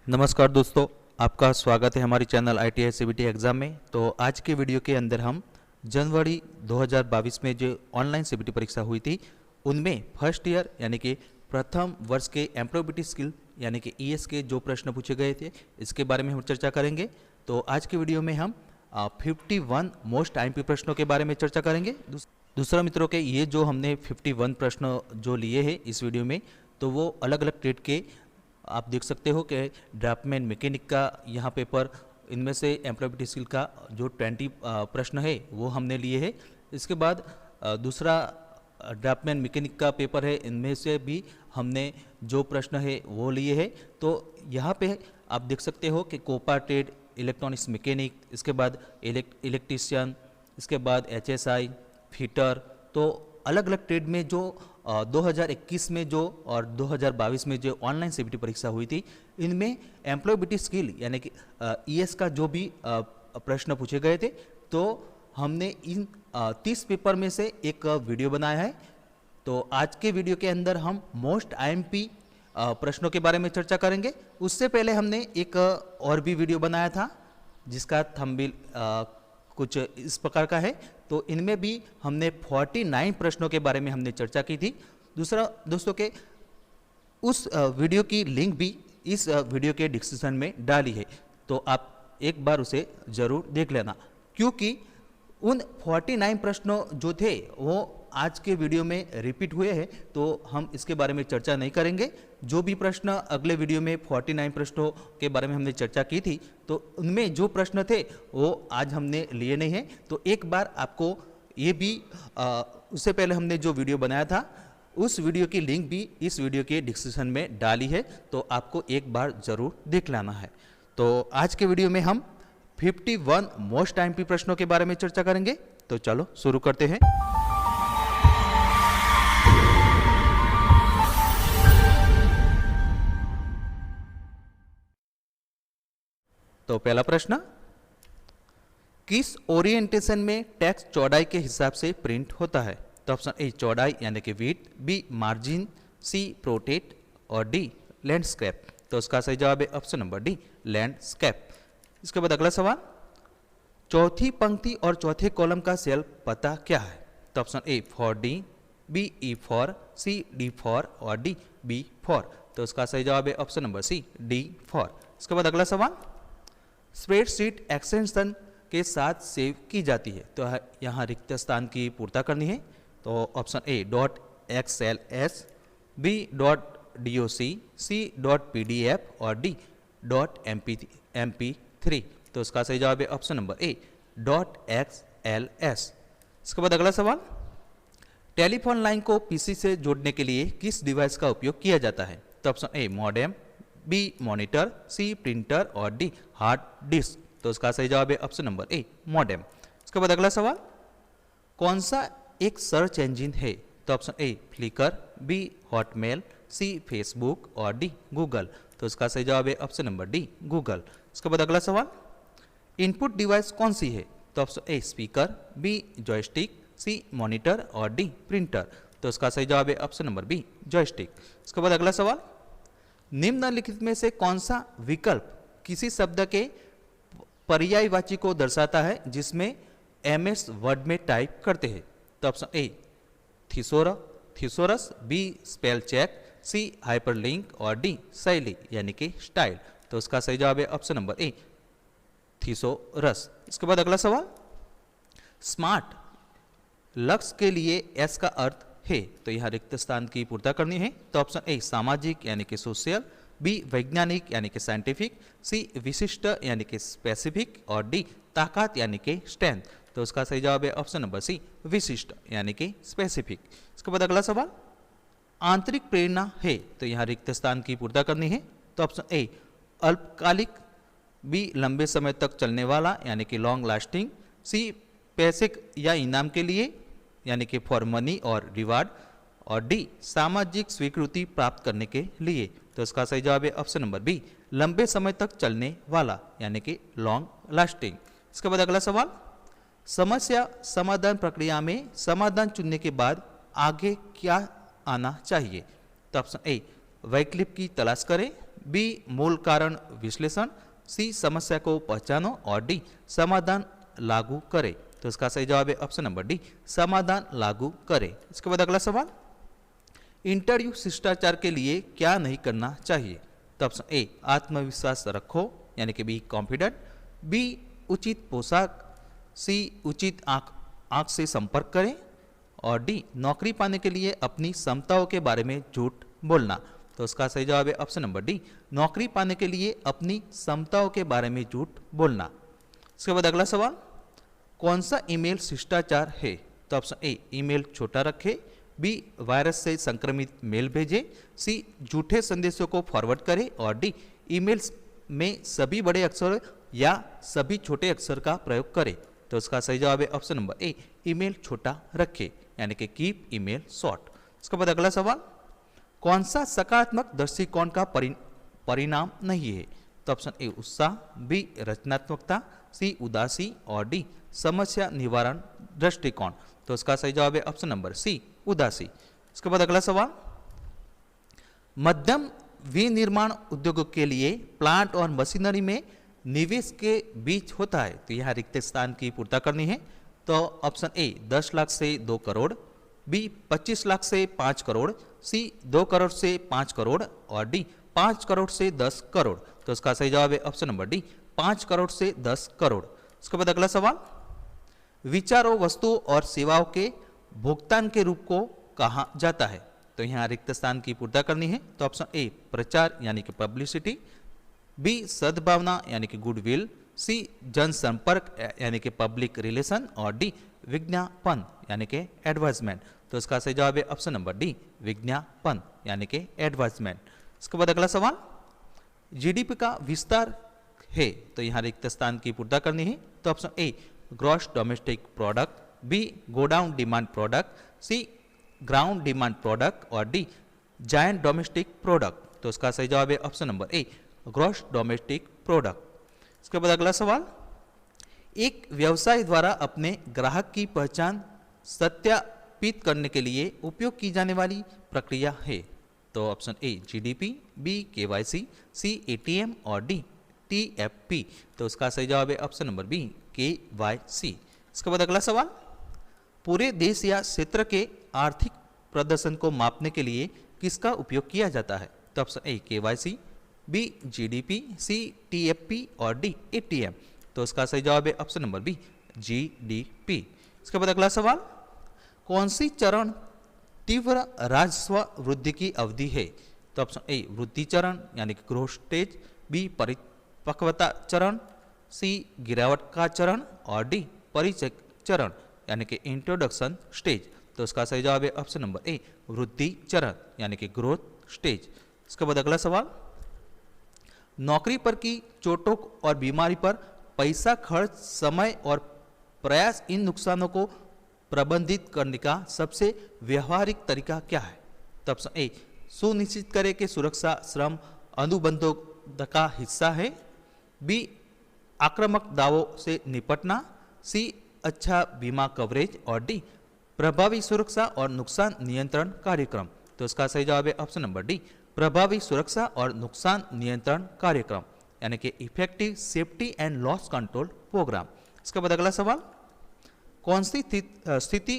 नमस्कार दोस्तों, आपका स्वागत है हमारी चैनल ITI CBT एग्ज़ाम में। तो आज के वीडियो के अंदर हम जनवरी 2022 में जो ऑनलाइन CBT परीक्षा हुई थी उनमें फर्स्ट ईयर यानी कि प्रथम वर्ष के एम्प्लॉयबिलिटी स्किल यानी कि ES के जो प्रश्न पूछे गए थे इसके बारे में हम चर्चा करेंगे। तो आज के वीडियो में हम 51 मोस्ट IMP प्रश्नों के बारे में चर्चा करेंगे। दूसरा मित्रों के ये जो हमने 51 प्रश्न जो लिए हैं इस वीडियो में, तो वो अलग अलग ट्रेड के आप देख सकते हो कि ड्राफ्टमैन मैकेनिक का यहाँ पेपर, इनमें से एम्प्लॉयबिलिटी स्किल का जो 20 प्रश्न है वो हमने लिए हैं। इसके बाद दूसरा ड्राफ्टमैन मैकेनिक का पेपर है, इनमें से भी हमने जो प्रश्न है वो लिए हैं। तो यहाँ पे आप देख सकते हो कि कोपा ट्रेड, इलेक्ट्रॉनिक्स मैकेनिक, इसके बाद इलेक्ट्रीशियन, इसके बाद HSI, फिटर, तो अलग अलग ट्रेड में जो 2021 में जो और 2022 में जो ऑनलाइन CBT परीक्षा हुई थी इनमें एम्प्लॉयबिलिटी स्किल यानी कि ES का जो भी प्रश्न पूछे गए थे, तो हमने इन 30 पेपर में से एक वीडियो बनाया है। तो आज के वीडियो के अंदर हम मोस्ट IMP प्रश्नों के बारे में चर्चा करेंगे। उससे पहले हमने एक और भी वीडियो बनाया था जिसका थंबनेल कुछ इस प्रकार का है। तो इनमें भी हमने 49 प्रश्नों के बारे में हमने चर्चा की थी। दूसरा दोस्तों के उस वीडियो की लिंक भी इस वीडियो के डिस्क्रिप्शन में डाली है, तो आप एक बार उसे ज़रूर देख लेना, क्योंकि उन 49 प्रश्नों जो थे वो आज के वीडियो में रिपीट हुए हैं, तो हम इसके बारे में चर्चा नहीं करेंगे। जो भी प्रश्न अगले वीडियो में 49 प्रश्नों के बारे में हमने चर्चा की थी, तो उनमें जो प्रश्न थे वो आज हमने लिए नहीं हैं। तो एक बार आपको ये भी उससे पहले हमने जो वीडियो बनाया था उस वीडियो की लिंक भी इस वीडियो के डिस्क्रिप्शन में डाली है, तो आपको एक बार ज़रूर देख लेना है। तो आज के वीडियो में हम 51 मोस्ट IMP प्रश्नों के बारे में चर्चा करेंगे। तो चलो शुरू करते हैं। तो पहला प्रश्न, किस ओरिएंटेशन में टेक्स्ट चौड़ाई के हिसाब से प्रिंट होता है? तो ऑप्शन ए चौड़ाई यानी कि विड्थ, बी मार्जिन, सी प्रोटेट और डी लैंडस्केप। तो उसका सही जवाब है ऑप्शन नंबर डी लैंडस्केप। इसके बाद अगला सवाल, चौथी पंक्ति और चौथे कॉलम का सेल पता क्या है? तो option A four D, B E four, C D four और डी बी फॉर। तो उसका सही जवाब है option number C D four. इसके बाद अगला सवाल, स्प्रेडशीट एक्सटेंशन के साथ सेव की जाती है, तो यहाँ रिक्त स्थान की पूर्ता करनी है। तो option A .xls, B .doc, C .pdf और डी .mp3। तो इसका सही जवाब है ऑप्शन नंबर ए .xls। इसके बाद अगला सवाल, टेलीफोन लाइन को PC से जोड़ने के लिए किस डिवाइस का उपयोग किया जाता है? तो option A modem, B monitor, C printer और डी हार्ड डिस्क। तो इसका सही जवाब है ऑप्शन नंबर ए मॉडेम। इसके बाद अगला सवाल, कौन सा एक सर्च इंजन है? तो option A Flickr, B Hotmail, C Facebook और डी गूगल। तो इसका सही जवाब है ऑप्शन नंबर डी गूगल। इसके बाद अगला सवाल, इनपुट डिवाइस कौन सी है? तो option A speaker, B joystick, C monitor और डी प्रिंटर। तो इसका सही जवाब है ऑप्शन नंबर बी जॉयस्टिक। इसके बाद अगला सवाल, निम्नलिखित में से कौन सा विकल्प किसी शब्द के पर्यायवाची को दर्शाता है जिसमें MS वर्ड में टाइप करते हैं? तो option A thesaurus, B spell check, C hyperlink और डी शैली यानी कि स्टाइल। तो उसका सही जवाब है ऑप्शन नंबर ए थिसोरस। इसके बाद अगला सवाल, स्मार्ट लक्ष्य के लिए S का अर्थ है, तो यहाँ रिक्त स्थान की पूर्ता करनी है। तो ऑप्शन ए सामाजिक यानी कि सोशल, बी वैज्ञानिक यानी कि साइंटिफिक, सी विशिष्ट यानी कि स्पेसिफिक और डी ताकत यानी कि स्ट्रेंथ। तो उसका सही जवाब है ऑप्शन नंबर सी विशिष्ट यानी कि स्पेसिफिक। इसके बाद अगला सवाल, आंतरिक प्रेरणा है, तो यहाँ रिक्त स्थान की पूर्ता करनी है। तो ऑप्शन ए अल्पकालिक, बी लंबे समय तक चलने वाला यानी कि लॉन्ग लास्टिंग, सी पैसे या इनाम के लिए यानी कि फॉर मनी और रिवार्ड और डी सामाजिक स्वीकृति प्राप्त करने के लिए। तो इसका सही जवाब है ऑप्शन नंबर बी लंबे समय तक चलने वाला यानी कि लॉन्ग लास्टिंग। इसके बाद अगला सवाल, समस्या समाधान प्रक्रिया में समाधान चुनने के बाद आगे क्या आना चाहिए? तो ऑप्शन ए वैकल्पिक की तलाश करें, बी मूल कारण विश्लेषण, सी समस्या को पहचानो और डी समाधान लागू करे। तो इसका सही जवाब है ऑप्शन नंबर डी, समाधान लागू करे। इसके बाद अगला सवाल, इंटरव्यू शिष्टाचार के लिए क्या नहीं करना चाहिए? तो ऑप्शन ए आत्मविश्वास रखो यानी कि बी कॉन्फिडेंट, बी उचित पोशाक, सी उचित आंख से संपर्क करें और डी नौकरी पाने के लिए अपनी क्षमताओं के बारे में झूठ बोलना। तो इसका सही जवाब है ऑप्शन नंबर डी, नौकरी पाने के लिए अपनी क्षमताओं के बारे में झूठ बोलना। इसके बाद अगला सवाल, कौन सा ईमेल शिष्टाचार है? तो ऑप्शन ए ईमेल छोटा रखे, बी वायरस से संक्रमित मेल भेजे, सी झूठे संदेशों को फॉरवर्ड करे और डी ईमेल्स में सभी बड़े अक्षर या सभी छोटे अक्षर का प्रयोग करे। तो इसका सही जवाब है ऑप्शन नंबर ए ईमेल छोटा रखे यानी कि कीप ईमेल शॉर्ट। इसके बाद अगला सवाल, कौन सा सकारात्मक दृष्टिकोण का परिणाम नहीं है? तो ऑप्शन ए उत्साह, बी रचनात्मकता, सी उदासी और डी समस्या निवारण दृष्टिकोण। तो इसका सही जवाब है ऑप्शन नंबर सी उदासी। इसके बाद अगला सवाल, मध्यम विनिर्माण उद्योगों के लिए प्लांट और मशीनरी में निवेश के बीच होता है। तो यहाँ रिक्त स्थान की पूर्ति करनी है। तो ऑप्शन ए 10 लाख से 2 करोड़, बी 25 लाख से 5 करोड़, सी 2 करोड़ से 5 करोड़ और डी 5 करोड़ से 10 करोड़। तो इसका सही जवाब है ऑप्शन नंबर डी 5 करोड़ से 10 करोड़। इसके बाद अगला सवाल, विचारों, वस्तुओं और सेवाओं के भुगतान के रूप को कहा जाता है? तो यहाँ रिक्त स्थान की पूर्ति करनी है। तो ऑप्शन ए प्रचार यानी कि पब्लिसिटी, बी सद्भावना यानी कि गुडविल, सी जनसंपर्क यानी कि पब्लिक रिलेशन और डी विज्ञापन यानी कि एडवर्टाइजमेंट। तो इसका सही जवाब है ऑप्शन नंबर डी विज्ञापन यानी कि एडवर्टाइजमेंट। इसके बाद अगला सवाल, जीडीपी का विस्तार है। तो यहाँ रिक्त स्थान की पूर्ति करनी है। तो option A gross domestic product, B godown demand product, C ground demand product और डी जायंट डोमेस्टिक प्रोडक्ट। तो इसका सही जवाब है option number A gross domestic product. इसके बाद अगला सवाल, एक व्यवसाय द्वारा अपने ग्राहक की पहचान सत्यापित करने के लिए उपयोग की जाने वाली प्रक्रिया है। तो option A GDP, B KYC, C ATM और डी टीएफपी। तो इसका सही जवाब है ऑप्शन नंबर बी केवाईसी। इसके बाद अगला सवाल, पूरे देश या क्षेत्र के आर्थिक प्रदर्शन को मापने के लिए किसका उपयोग किया जाता है? तो option A KYC, B GDP, C TFP और डी एटीएम। तो इसका सही जवाब है ऑप्शन नंबर बी जीडीपी। इसके बाद अगला सवाल, कौन सी चरण तीव्र राजस्व वृद्धि की अवधि है? तो ऑप्शन ए वृद्धि चरण यानी कि ग्रोथ स्टेज, बी परिपक्वता चरण, सी गिरावट का चरण और डी परिचय चरण यानी कि इंट्रोडक्शन स्टेज। तो इसका सही जवाब है ऑप्शन नंबर ए वृद्धि चरण यानी कि ग्रोथ स्टेज। इसके बाद अगला सवाल, नौकरी पर की चोटों और बीमारी पर पैसा खर्च, समय और प्रयास, इन नुकसानों को प्रबंधित करने का सबसे व्यवहारिक तरीका क्या है? तो ऑप्शन ए सुनिश्चित करें कि सुरक्षा श्रम अनुबंधों का हिस्सा है, बी आक्रामक दावों से निपटना, सी अच्छा बीमा कवरेज और डी प्रभावी सुरक्षा और नुकसान नियंत्रण कार्यक्रम। तो इसका सही जवाब है ऑप्शन नंबर डी प्रभावी सुरक्षा और नुकसान नियंत्रण कार्यक्रम यानी कि effective safety and loss control programme. इसके बाद अगला सवाल, कौन सी स्थिति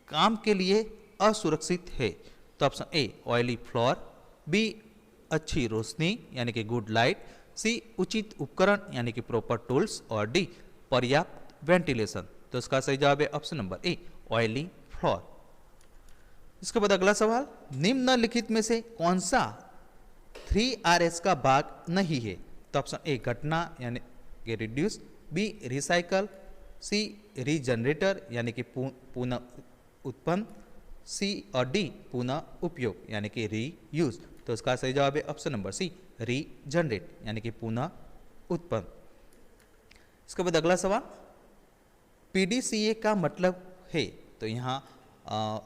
काम के लिए असुरक्षित है? तो option A oily floor, B अच्छी रोशनी यानी कि गुड लाइट, सी उचित उपकरण यानी कि प्रॉपर टूल्स और डी पर्याप्त वेंटिलेशन। तो इसका सही जवाब है ऑप्शन नंबर ए ऑयली फ्लोर। इसके बाद अगला सवाल, निम्नलिखित में से कौन सा 3Rs का भाग नहीं है? तो ऑप्शन ए घटना यानी कि reduce, B recycle, C regenerator यानी कि पुनः उत्पन्न, सी और डी पुनः उपयोग यानी कि रीयूज। तो इसका सही जवाब है ऑप्शन नंबर सी रीजनरेट यानी कि पुनः उत्पन्न। इसके बाद अगला सवाल, पीडीसीए का मतलब है? तो यहाँ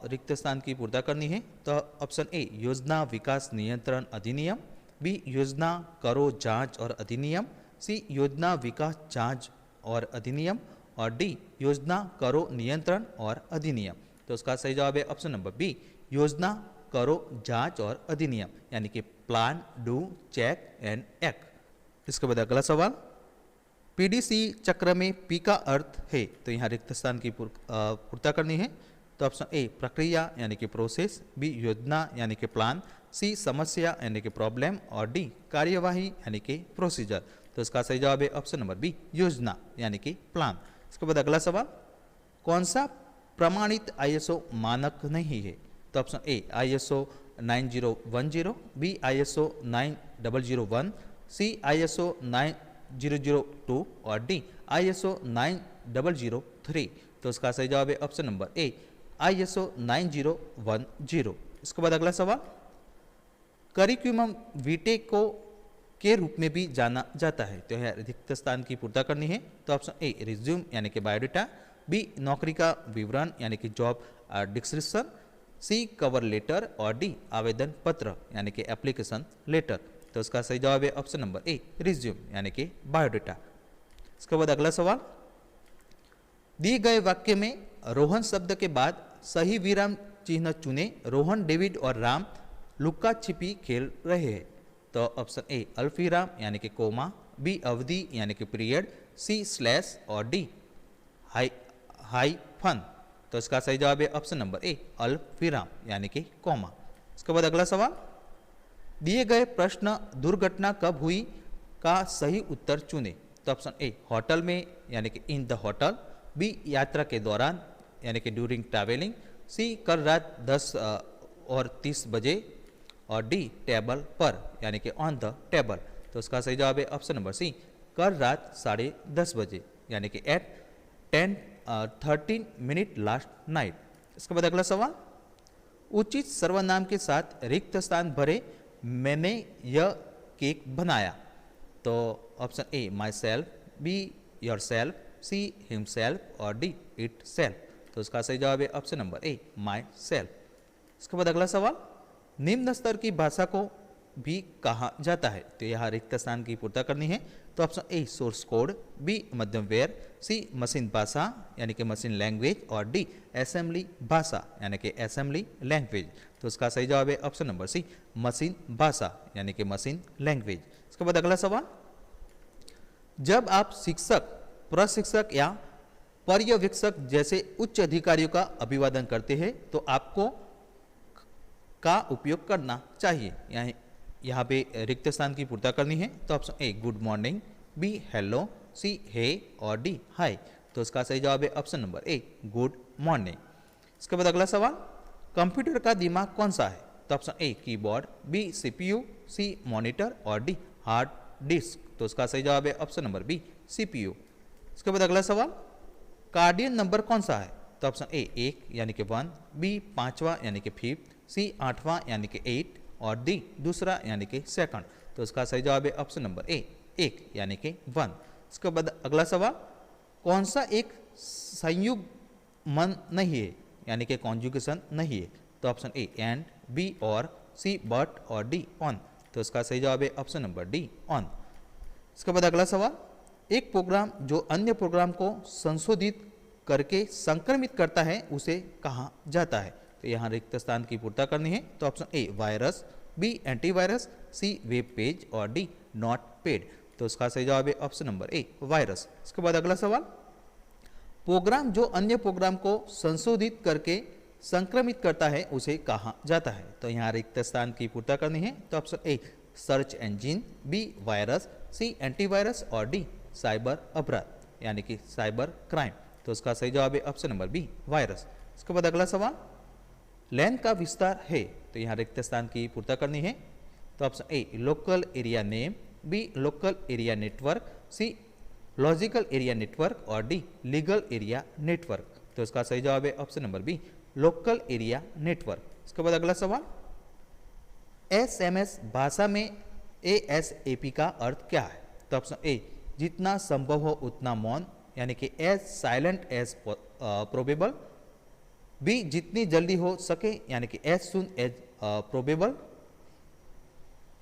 रिक्त स्थान की पूर्ति करनी है। तो ऑप्शन ए योजना विकास नियंत्रण अधिनियम, बी योजना करो जांच और अधिनियम, सी योजना विकास जांच और अधिनियम और डी योजना करो नियंत्रण और अधिनियम। तो उसका सही जवाब है ऑप्शन नंबर बी योजना करो जांच और अधिनियम यानी कि plan, do, check and act. इसके बाद अगला सवाल, पीडीसी चक्र में पी का अर्थ है, तो यहाँ रिक्त स्थान की पूर्ता करनी है। तो ऑप्शन ए प्रक्रिया यानी कि प्रोसेस, बी योजना यानी कि प्लान, सी समस्या यानी कि प्रॉब्लम और डी कार्यवाही यानी कि प्रोसीजर। तो इसका सही जवाब है ऑप्शन नंबर बी योजना यानी कि प्लान। इसके बाद अगला सवाल, कौन सा प्रमाणित आईएसओ मानक नहीं है? तो option A ISO 9010, B ISO 9001, C ISO 9002 और डी आईएसओ 9003। तो इसका सही जवाब है ऑप्शन नंबर ए आईएसओ 9010। इसके बाद अगला सवाल, करिकुलम वीटे को के रूप में भी जाना जाता है, तो यह रिक्त स्थान की पूर्ता करनी है। तो ऑप्शन ए रिज्यूम यानी कि बायोडाटा, बी नौकरी का विवरण यानी कि जॉब डिस्क्रिप्शन, सी कवर लेटर और डी आवेदन पत्र यानी कि एप्लीकेशन लेटर। तो इसका सही जवाब है ऑप्शन नंबर ए रिज्यूम यानी कि बायोडाटा। इसके बाद अगला सवाल, दिए गए वाक्य में रोहन शब्द के बाद सही विराम चिन्ह चुने। रोहन, डेविड और राम लुक्का छिपी खेल रहे हैं। तो ऑप्शन ए अल्पविराम यानी कि कोमा, बी अवधि यानी कि पीरियड, सी स्लैश और डी हाइफन। तो इसका सही जवाब है ऑप्शन नंबर ए अल्पविराम यानी कि कोमा। इसके बाद अगला सवाल, दिए गए प्रश्न दुर्घटना कब हुई का सही उत्तर चुने। तो ऑप्शन ए होटल में यानी कि इन द होटल, बी यात्रा के दौरान यानी कि ड्यूरिंग ट्रैवलिंग, सी कल रात 10:30 बजे और डी टेबल पर यानी कि ऑन द टेबल। तो इसका सही जवाब है ऑप्शन नंबर सी कल रात 10:30 बजे यानी कि एट 10:13 लास्ट नाइट। इसके बाद अगला सवाल, उचित सर्वनाम के साथ रिक्त स्थान भरे। मैंने यह केक बनाया। तो option A myself, B yourself, C himself और डी इट सेल्फ। तो इसका सही जवाब है option number A myself. इसके बाद अगला सवाल, निम्न स्तर की भाषा को भी कहा जाता है, तो यहाँ रिक्त स्थान की पूर्ता करनी है। तो option A source code, B मध्यमवेयर, सी मशीन भाषा यानी कि मशीन लैंग्वेज और डी असेंबली भाषा यानी कि असेंबली लैंग्वेज। तो इसका सही जवाब है ऑप्शन नंबर सी मशीन भाषा यानी कि मशीन लैंग्वेज। इसके बाद अगला सवाल, जब आप शिक्षक, प्रशिक्षक या पर्यवेक्षक जैसे उच्च अधिकारियों का अभिवादन करते हैं तो आपको का उपयोग करना चाहिए। यहाँ पे रिक्त स्थान की पूर्ता करनी है। तो option A good morning, B hello, C hey और डी हाय। तो इसका सही जवाब है option number A good morning. इसके बाद अगला सवाल, कंप्यूटर का दिमाग कौन सा है? तो option A keyboard, B CPU, C monitor और डी हार्ड डिस्क। तो इसका सही जवाब है ऑप्शन नंबर बी सीपीयू। इसके बाद अगला सवाल, कार्डियन नंबर कौन सा है? तो ऑप्शन ए 1 यानी कि 1, बी 5वां यानी कि 5, सी 8वां यानी कि 8 और डी दूसरा यानी कि सेकंड। तो इसका सही जवाब है ऑप्शन नंबर ए 1 यानी कि 1। इसके बाद अगला सवाल, कौन सा एक संयुग्मन नहीं है यानी कि कॉन्जुगेशन नहीं है? तो ऑप्शन ए एंड, बी और, सी बट और डी ऑन। तो इसका सही जवाब है ऑप्शन नंबर डी ऑन। इसके बाद अगला सवाल, एक प्रोग्राम जो अन्य प्रोग्राम को संशोधित करके संक्रमित करता है उसे कहा जाता है? तो यहाँ रिक्त स्थान की पूर्ता करनी है। तो option A virus, B antivirus, C web page और डी नॉट पेड। तो इसका सही जवाब है ऑप्शन नंबर ए वायरस। इसके बाद अगला सवाल, प्रोग्राम जो अन्य प्रोग्राम को संशोधित करके संक्रमित करता है उसे कहा जाता है? तो यहाँ रिक्त स्थान की पूर्ता करनी है। तो option A search engine, B virus, C antivirus और डी साइबर अपराध यानी कि साइबर क्राइम। तो इसका सही जवाब है ऑप्शन नंबर बी वायरस। इसके बाद अगला सवाल, लैन का विस्तार है, तो यहाँ रिक्त स्थान की पूर्ता करनी है। तो option A local area name, B local area network, C logical area network और डी लीगल एरिया नेटवर्क। तो इसका सही जवाब है option number B local area network. इसके बाद अगला सवाल, एसएमएस भाषा में एएसएपी का अर्थ क्या है? तो ऑप्शन ए जितना संभव हो उतना मौन यानी कि as silent as probable, B जितनी जल्दी हो सके यानी कि as soon as probable,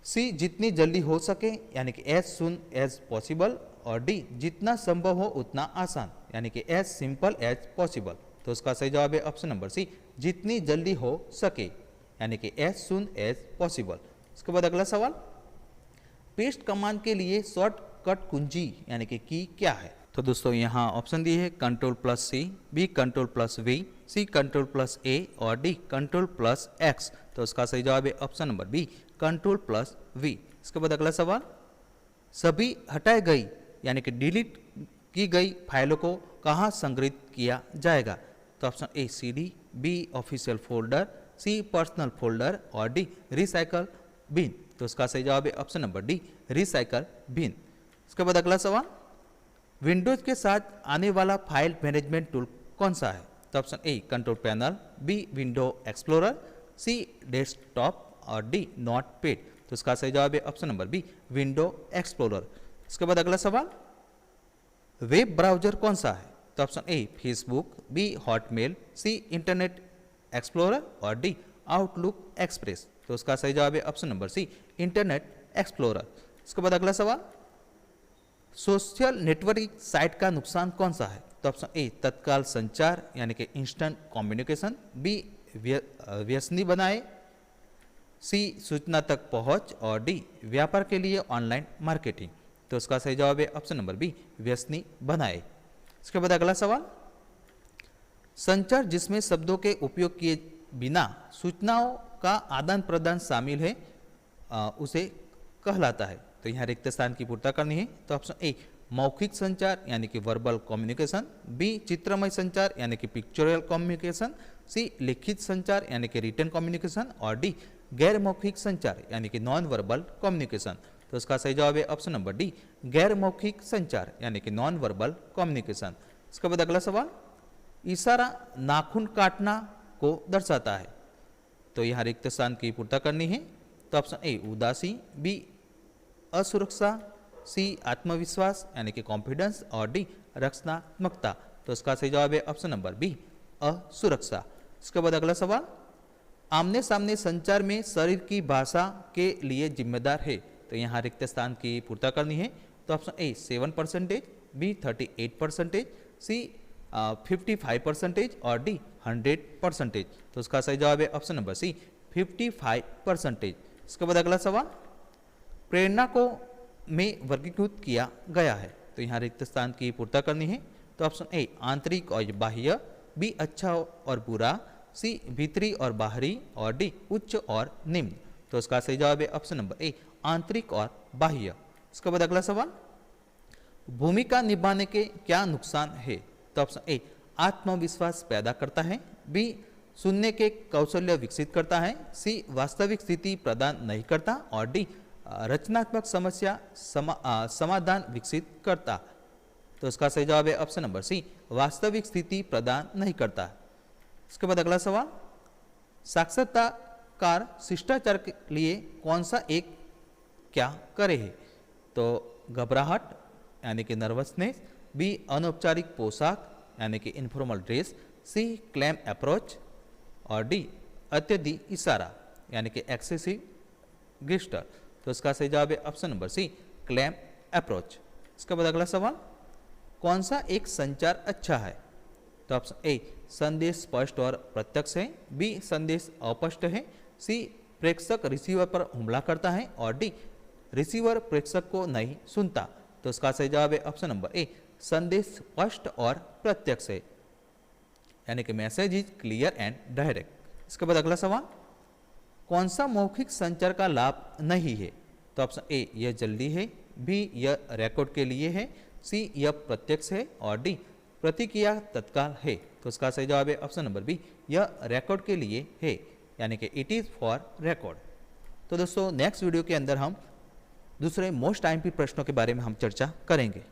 C जितनी जल्दी हो सके यानी कि एज सुन एज पॉसिबल और डी जितना संभव हो उतना आसान यानी कि एज सिंपल एज पॉसिबल। तो इसका सही जवाब है ऑप्शन नंबर सी जितनी जल्दी हो सके यानी कि एज सुन एज पॉसिबल। इसके बाद अगला सवाल, पेस्ट कमांड के लिए शॉर्टकट कुंजी यानी कि की क्या है? तो दोस्तों यहाँ ऑप्शन दिए है Ctrl+C, B Ctrl+V, C Ctrl+A और D Ctrl+X। तो इसका सही जवाब है ऑप्शन नंबर बी Ctrl+V। इसके बाद अगला सवाल, सभी हटाई गई यानी कि डिलीट की गई फाइलों को कहाँ संग्रहित किया जाएगा? तो option A CD, B official folder, C personal folder और D रिसाइकल बिन। तो इसका सही जवाब है option number D recycle bin. इसके बाद अगला सवाल, विंडोज के साथ आने वाला फाइल मैनेजमेंट टूल कौन सा है? तो option A control panel, B window explorer, C desktop और डी नोटपैड। तो इसका सही जवाब है option number B window explorer. इसके बाद अगला सवाल, वेब ब्राउजर कौन सा है? तो option A Facebook, B Hotmail, C Internet Explorer और डी आउटलुक एक्सप्रेस। तो उसका सही जवाब है option number C Internet Explorer. इसके बाद अगला सवाल, सोशल नेटवर्किंग साइट का नुकसान कौन सा है? तो ऑप्शन ए तत्काल संचार यानी कि इंस्टेंट कम्युनिकेशन, बी व्यसनी बनाए, सी सूचना तक पहुंच और डी व्यापार के लिए ऑनलाइन मार्केटिंग। तो उसका सही जवाब है ऑप्शन नंबर बी व्यसनी बनाए। इसके बाद अगला सवाल, संचार जिसमें शब्दों के उपयोग किए बिना सूचनाओं का आदान प्रदान शामिल है उसे कहलाता है। तो यहाँ रिक्त स्थान की पूर्तता करनी है। तो ऑप्शन ए मौखिक संचार यानी कि वर्बल कम्युनिकेशन, बी चित्रमय संचार यानी कि पिक्चोरल कम्युनिकेशन, सी लिखित संचार यानी कि रिटन कम्युनिकेशन और डी गैर मौखिक संचार यानी कि नॉन वर्बल कम्युनिकेशन। तो इसका सही जवाब है ऑप्शन नंबर डी गैर मौखिक संचार यानी कि नॉन वर्बल कम्युनिकेशन। इसके बाद अगला सवाल, इशारा नाखून काटना को दर्शाता है। तो यहाँ रिक्त स्थान की पूर्तता करनी है। तो ऑप्शन ए उदासी, बी असुरक्षा, सी आत्मविश्वास यानी कि कॉन्फिडेंस और डी रचनात्मकता। तो इसका सही जवाब है ऑप्शन नंबर बी असुरक्षा। इसके बाद अगला सवाल, आमने सामने संचार में शरीर की भाषा के लिए जिम्मेदार है। तो यहाँ रिक्त स्थान की पूर्तता करनी है। तो ऑप्शन ए 7%, बी 38%, सी 55% और डी 100%। तो उसका सही जवाब है ऑप्शन नंबर सी 55%। इसके बाद अगला सवाल, प्रेरणा को में वर्गीकृत किया गया है। तो यहाँ रिक्त स्थान की पूर्तता करनी है। तो ऑप्शन ए आंतरिक और बाह्य, बी अच्छा और बुरा, सी भीतरी और बाहरी और डी उच्च और निम्न। तो इसका सही जवाब है ऑप्शन नंबर ए आंतरिक और बाह्य। इसके बाद अगला सवाल, भूमिका निभाने के क्या नुकसान है? तो ऑप्शन ए आत्मविश्वास पैदा करता है, बी सुनने के कौशल्य विकसित करता है, सी वास्तविक स्थिति प्रदान नहीं करता और डी रचनात्मक समस्या समाधान विकसित करता। तो इसका सही जवाब है ऑप्शन नंबर सी वास्तविक स्थिति प्रदान नहीं करता। इसके बाद अगला सवाल, साक्षात्कार शिष्टाचार के लिए कौन सा एक क्या करे है? तो घबराहट यानी कि नर्वसनेस, बी अनौपचारिक पोशाक यानी कि इनफॉर्मल ड्रेस, सी क्लेम अप्रोच और डी अत्यधिक इशारा यानी कि एक्सेसिव गेस्टर। तो इसका सही जवाब है option number C claim approach. इसके बाद अगला सवाल, कौन सा एक संचार अच्छा है? तो ऑप्शन ए संदेश स्पष्ट और प्रत्यक्ष है, बी संदेश अस्पष्ट है, सी प्रेषक रिसीवर पर हमला करता है और डी रिसीवर प्रेषक को नहीं सुनता। तो इसका सही जवाब है ऑप्शन नंबर ए संदेश स्पष्ट और प्रत्यक्ष है यानी कि message is clear and direct. इसके बाद अगला सवाल, कौन सा मौखिक संचार का लाभ नहीं है? तो ऑप्शन ए यह जल्दी है, बी यह रिकॉर्ड के लिए है, सी यह प्रत्यक्ष है और डी प्रतिक्रिया तत्काल है। तो इसका सही जवाब है ऑप्शन नंबर बी यह रिकॉर्ड के लिए है यानी कि इट इज फॉर रिकॉर्ड। तो दोस्तों नेक्स्ट वीडियो के अंदर हम दूसरे मोस्ट आईएमपी प्रश्नों के बारे में हम चर्चा करेंगे।